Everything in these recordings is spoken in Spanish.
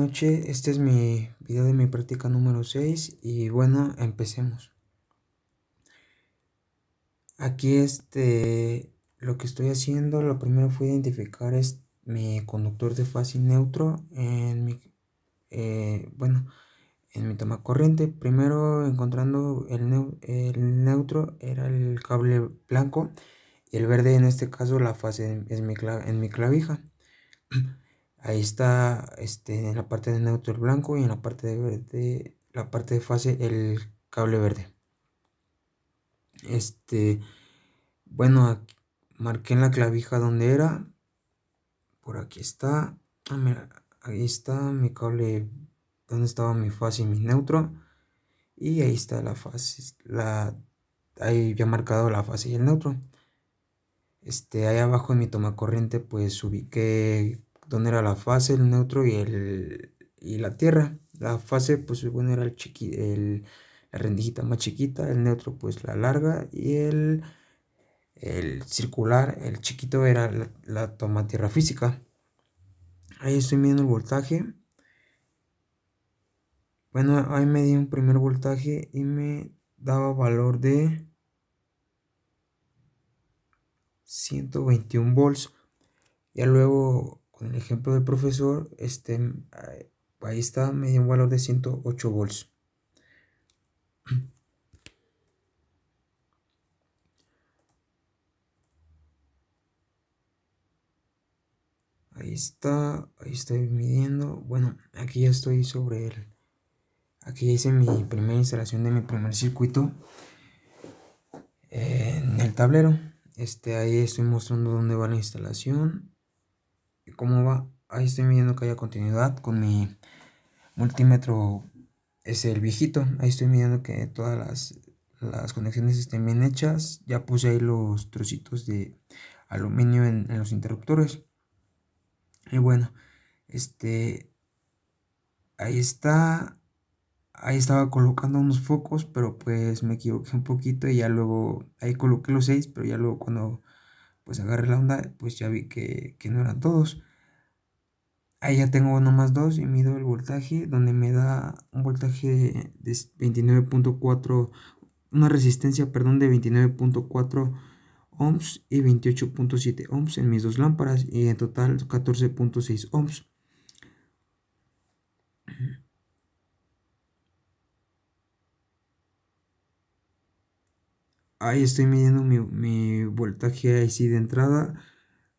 noches, este es mi video de mi práctica número 6 y bueno, empecemos. Aquí lo que estoy haciendo, lo primero fue identificar mi conductor de fase neutro en mi toma corriente. Primero encontrando el neutro era el cable blanco y el verde, en este caso la fase es en mi clavija. Ahí está en la parte de neutro el blanco y en la parte de verde, la parte de fase el cable verde. Aquí marqué en la clavija donde era. Por aquí está. Mira, ahí está mi cable donde estaba mi fase y mi neutro. Y ahí está la fase, ahí ya marcado la fase y el neutro. Ahí abajo en mi toma corriente pues ubiqué donde era la fase, el neutro y la tierra. La fase pues bueno era la rendijita más chiquita, el neutro pues la larga y el circular, el chiquito era la toma tierra física. Ahí estoy midiendo el voltaje. Bueno, ahí me di un primer voltaje y me daba valor de 121 volts. Ya luego, con el ejemplo del profesor, ahí está, me dio un valor de 108 volts. Ahí está, ahí estoy midiendo. Bueno, aquí ya estoy aquí ya hice mi primera instalación de mi primer circuito en el tablero. Ahí estoy mostrando dónde va la instalación y cómo va. Ahí estoy midiendo que haya continuidad con mi multímetro, es el viejito. Ahí estoy midiendo que todas las conexiones estén bien hechas. Ya puse ahí los trocitos de aluminio en los interruptores. Y bueno, ahí está. Ahí estaba colocando unos focos, pero pues me equivoqué un poquito y ya luego ahí coloqué los 6, pero ya luego cuando pues agarré la onda, pues ya vi que no eran todos. Ahí ya tengo nomás dos y mido el voltaje, donde me da un voltaje de 29.4, una resistencia, perdón, de 29.4 ohms y 28.7 ohms en mis dos lámparas y en total 14.6 ohms. Ahí estoy midiendo mi voltaje ahí sí de entrada.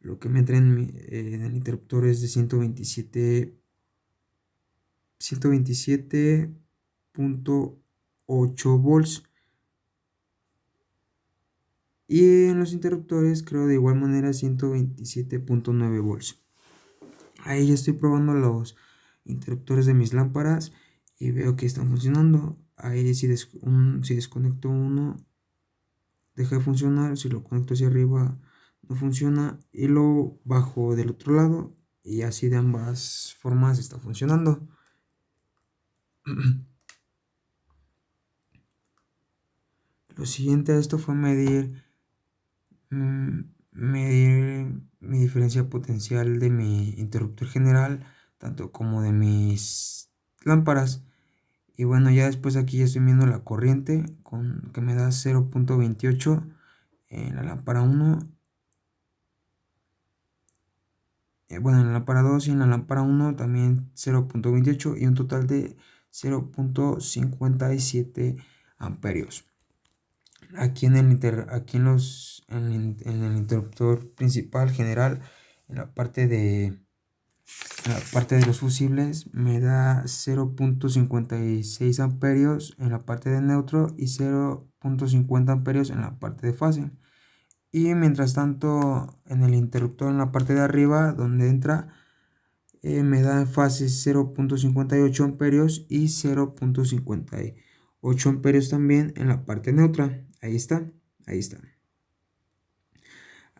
Lo que me entra en el interruptor es de 127.8 volts. Y en los interruptores creo de igual manera 127.9 volts. Ahí ya estoy probando los interruptores de mis lámparas y veo que están funcionando. Ahí si desconecto uno, deja de funcionar. Si lo conecto hacia arriba, no funciona. Y lo bajo del otro lado y así de ambas formas está funcionando. Lo siguiente a esto fue medir mi diferencia potencial de mi interruptor general, tanto como de mis lámparas. Y bueno, ya después aquí ya estoy viendo la corriente que me da 0.28 en la lámpara 1. Bueno, en la lámpara 2 y en la lámpara 1 también 0.28 y un total de 0.57 amperios. Aquí en el interruptor principal general, en la parte de los fusibles, me da 0.56 amperios en la parte de neutro y 0.50 amperios en la parte de fase. Y mientras tanto, en el interruptor en la parte de arriba, donde entra, me da en fase 0.58 amperios y 0.58 amperios también en la parte neutra. Ahí está, ahí está.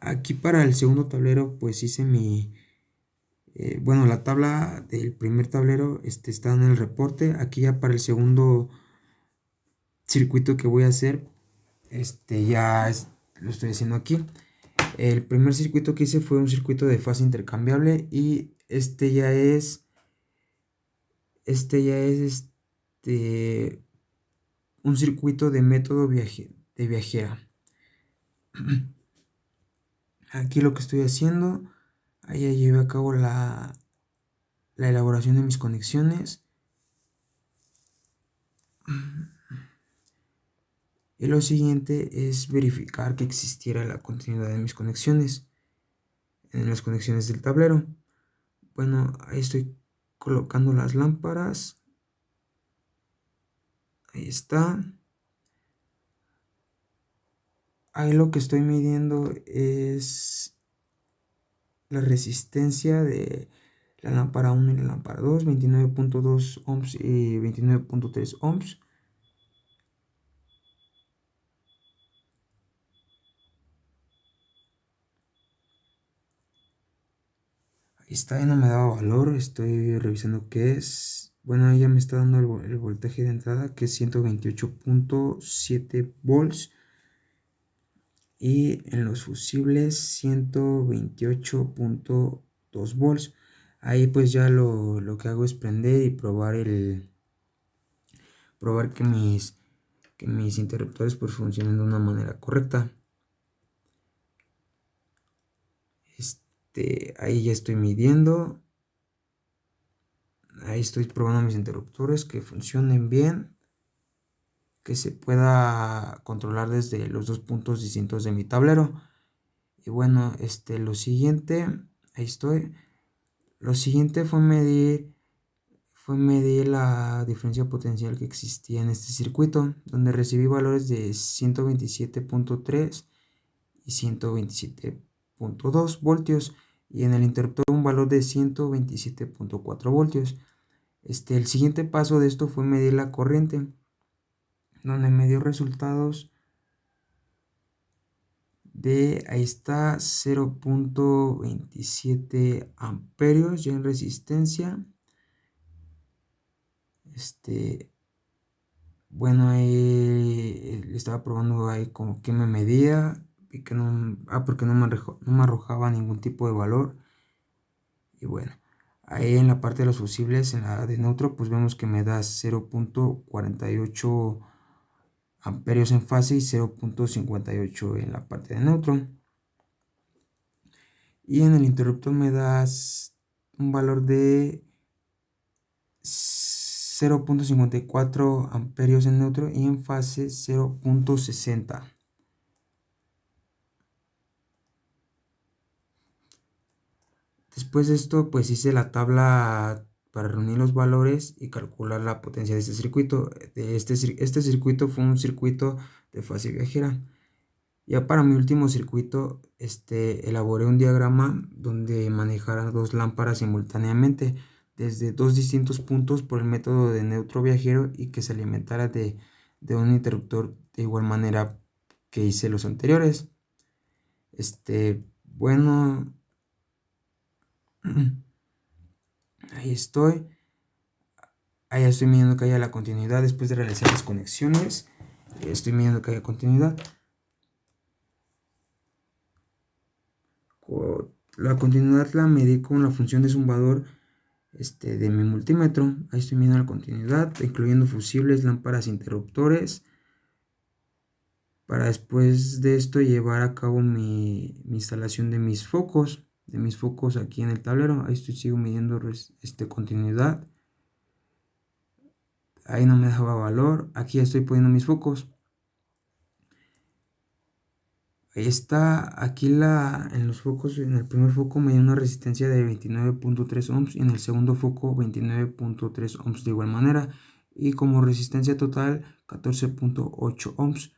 Aquí para el segundo tablero pues hice la tabla del primer tablero está en el reporte. Aquí ya para el segundo circuito que voy a hacer, lo estoy haciendo aquí. El primer circuito que hice fue un circuito de fase intercambiable y ya es Este ya es un circuito de método de viajera. Aquí lo que estoy haciendo, ahí ya llevé a cabo la elaboración de mis conexiones. Y lo siguiente es verificar que existiera la continuidad de mis conexiones en las conexiones del tablero. Bueno, ahí estoy colocando las lámparas. Ahí está. Ahí lo que estoy midiendo es la resistencia de la lámpara 1 y la lámpara 2, 29.2 ohms y 29.3 ohms. Ahí está, ya no me daba valor, estoy revisando qué es. Bueno, ella me está dando el voltaje de entrada, que es 128.7 volts. Y en los fusibles 128.2 volts. Ahí pues ya lo que hago es prender y probar que mis interruptores pues funcionen de una manera correcta. Ahí ya estoy midiendo. Ahí estoy probando mis interruptores que funcionen bien, que se pueda controlar desde los dos puntos distintos de mi tablero. Y bueno, lo siguiente, ahí estoy. Lo siguiente fue medir la diferencia potencial que existía en este circuito, donde recibí valores de 127.3 y 127.2 voltios, y en el interruptor un valor de 127.4 voltios. El siguiente paso de esto fue medir la corriente, donde me dio resultados de, ahí está, 0.27 amperios ya en resistencia. Bueno, ahí estaba probando ahí como que me medía y que no, porque no me arrojaba ningún tipo de valor. Y bueno, ahí en la parte de los fusibles, en la de neutro, pues vemos que me da 0.48 amperios en fase y 0.58 en la parte de neutro. Y en el interruptor me das un valor de 0.54 amperios en neutro y en fase 0.60. Después de esto, pues hice la tabla para reunir los valores y calcular la potencia de este circuito. Este circuito fue un circuito de fase viajera. Ya para mi último circuito, elaboré un diagrama donde manejara dos lámparas simultáneamente desde dos distintos puntos por el método de neutro viajero y que se alimentara de un interruptor de igual manera que hice los anteriores. Bueno, ahí estoy. Ahí estoy midiendo que haya la continuidad después de realizar las conexiones. Estoy midiendo que haya continuidad. La continuidad la medí con la función de zumbador de mi multímetro. Ahí estoy midiendo la continuidad, incluyendo fusibles, lámparas, interruptores, para después de esto llevar a cabo mi instalación de mis focos aquí en el tablero. Ahí sigo midiendo continuidad. Ahí no me daba valor. Aquí ya estoy poniendo mis focos. Ahí está, aquí en los focos, en el primer foco me dio una resistencia de 29.3 ohms y en el segundo foco 29.3 ohms de igual manera, y como resistencia total 14.8 ohms.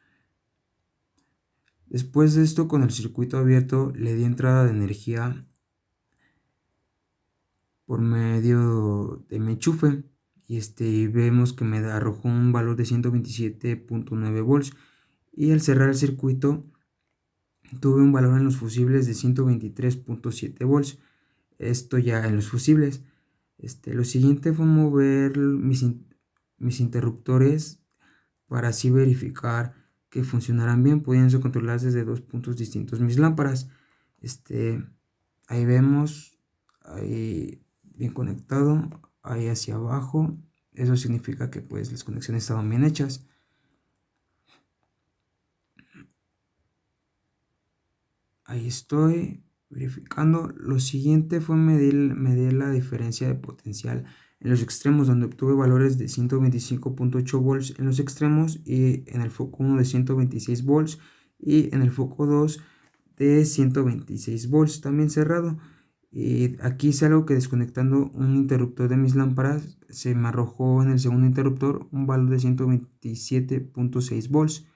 Después de esto, con el circuito abierto, le di entrada de energía por medio de mi enchufe y vemos que me arrojó un valor de 127.9 volts, y al cerrar el circuito tuve un valor en los fusibles de 123.7 volts. Esto ya en los fusibles. Lo siguiente fue mover mis interruptores para así verificar que funcionaran bien, pudiendo controlar desde dos puntos distintos mis lámparas. Ahí vemos, ahí bien conectado. ahí hacia abajo. Eso significa que pues las conexiones estaban bien hechas. Ahí estoy verificando. Lo siguiente fue medir la diferencia de potencial en los extremos, donde obtuve valores de 125.8 volts en los extremos y en el foco 1 de 126 volts y en el foco 2 de 126 volts también cerrado. Y aquí hice algo que desconectando un interruptor de mis lámparas se me arrojó en el segundo interruptor un valor de 127.6 volts.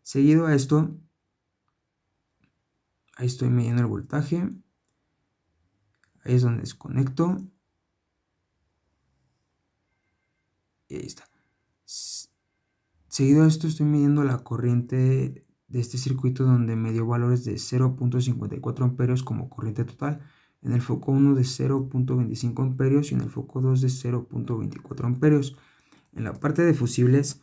Seguido a esto, ahí estoy midiendo el voltaje. Ahí es donde desconecto. Y ahí está. Seguido a esto estoy midiendo la corriente de este circuito, donde me dio valores de 0.54 amperios como corriente total. En el foco 1 de 0.25 amperios y en el foco 2 de 0.24 amperios. En la parte de fusibles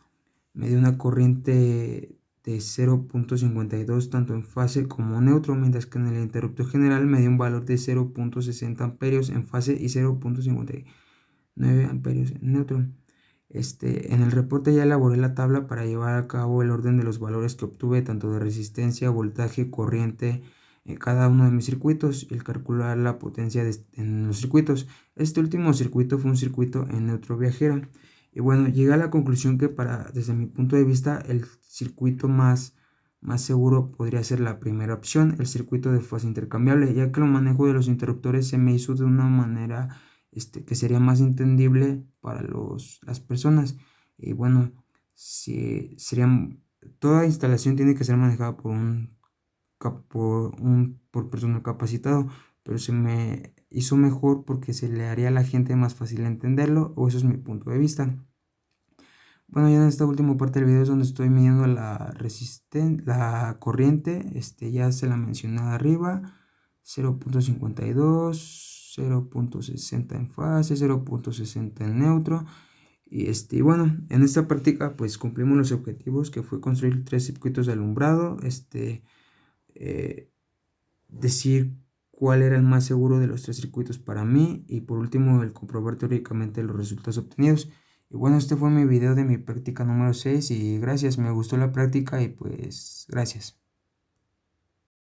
me dio una corriente de 0.52 tanto en fase como neutro, mientras que en el interruptor general me dio un valor de 0.60 amperios en fase y 0.59 amperios en neutro. En el reporte ya elaboré la tabla para llevar a cabo el orden de los valores que obtuve tanto de resistencia, voltaje, corriente en cada uno de mis circuitos y el calcular la potencia en los circuitos. Este último circuito fue un circuito en neutro viajero. Y bueno, llegué a la conclusión que desde mi punto de vista, el circuito más seguro podría ser la primera opción, el circuito de fase intercambiable, ya que el manejo de los interruptores se me hizo de una manera que sería más entendible para las personas. Y bueno, si toda instalación tiene que ser manejada por personal capacitado, pero se me hizo mejor porque se le haría a la gente más fácil entenderlo, o eso es mi punto de vista. Bueno, ya en esta última parte del video es donde estoy midiendo la corriente, ya se la mencioné arriba, 0.52, 0.60 en fase, 0.60 en neutro. Y bueno, en esta práctica pues cumplimos los objetivos, que fue construir 3 circuitos de alumbrado, decir cuál era el más seguro de los 3 circuitos para mí, y por último el comprobar teóricamente los resultados obtenidos. Y bueno, este fue mi video de mi práctica número 6 y gracias, me gustó la práctica y pues gracias.